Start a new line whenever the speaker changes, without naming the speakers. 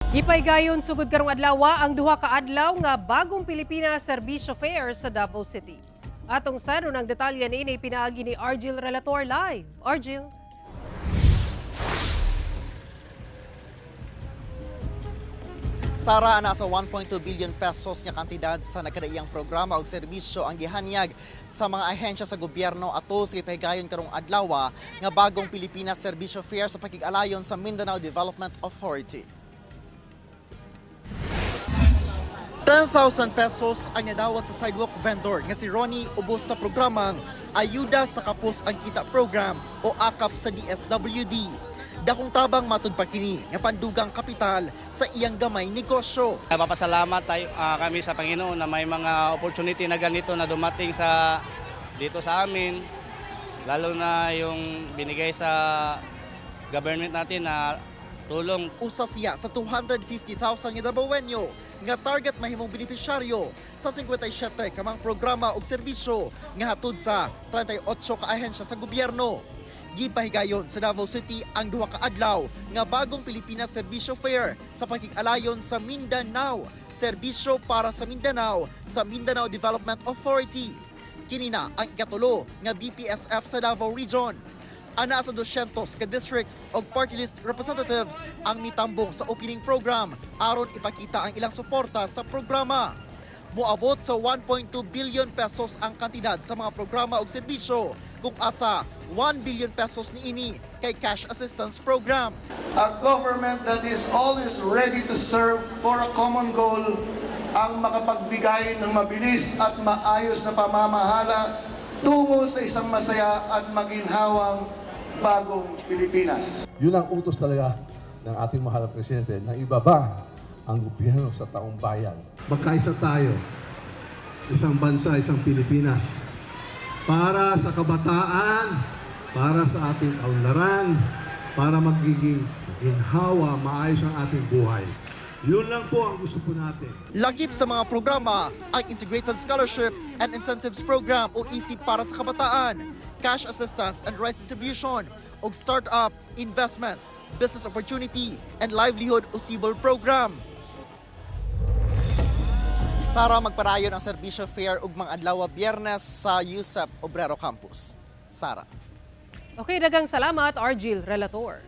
Gipaygayon sugod karong adlaw ang duha ka adlaw nga bagong Pilipinas Serbisyo Fair sa Davao City. Atong sano ng detalye niini pinaagi ni Argil Relator live. Argil.
Sara, nasa 1.2 billion pesos nga kantidad sa nagkadaiyang programa o serbisyo ang gihanyag sa mga ahensya sa gobyerno ato sa gipaygayon karong adlaw nga bagong Pilipinas Serbisyo Fair sa pakig-alayon sa Mindanao Development Authority. 10,000 pesos ang nadawat sa sidewalk vendor nga si Ronnie ubos sa programang Ayuda sa Kapos ang Kita Program o AKAP sa DSWD. Dakong tabang matud pa kini nga pandugang kapital sa iyang gamay negosyo.
Papasalamat kami sa Panginoon na may mga opportunity na ganito na dumating dito sa amin, lalo na yung binigay sa government natin na tulong.
Usa siya sa 250,000 nga Davaoenyo nga target mahimong benepisyaryo sa 57 kamang programa ug serbisyo nga hatod sa 38 ka ahensya sa gobyerno. Gipahigayon sa Davao City ang duha ka adlaw nga bagong Pilipinas Serbisyo Fair sa pakig-alayon sa Mindanao, serbisyo para sa Mindanao Development Authority. Kini na ang ikatulo nga BPSF sa Davao Region. Ana sa 200 ka district o party list representatives ang mitambong sa opening program aron ipakita ang ilang suporta sa programa. Moabot sa 1.2 billion pesos ang kantidad sa mga programa o serbisyo kung asa 1 billion pesos niini kay Cash Assistance Program.
A government that is always ready to serve for a common goal ang makapagbigay ng mabilis at maayos na pamamahala tungo sa isang masaya at maginhawang bagong Pilipinas.
Yun ang utos talaga ng ating mahal na Presidente na ibaba ang gobyerno sa taong bayan.
Magkaisa tayo, isang bansa, isang Pilipinas, para sa kabataan, para sa ating kaunlaran, para magiging ginhawa, maayos ang ating buhay. Yun lang po ang gusto po natin.
Lagip sa mga programa ang Integrated Scholarship and Incentives Program o EC para sa kabataan, Cash Assistance and Rice Distribution, o Startup, Investments, Business Opportunity, and Livelihood o SIBOL Program. Sara, magparayon ang Serbisyo Fair ugmang adlaw Biyernes sa USEP Obrero Campus. Sara.
Okay, dagang salamat Argil Relator.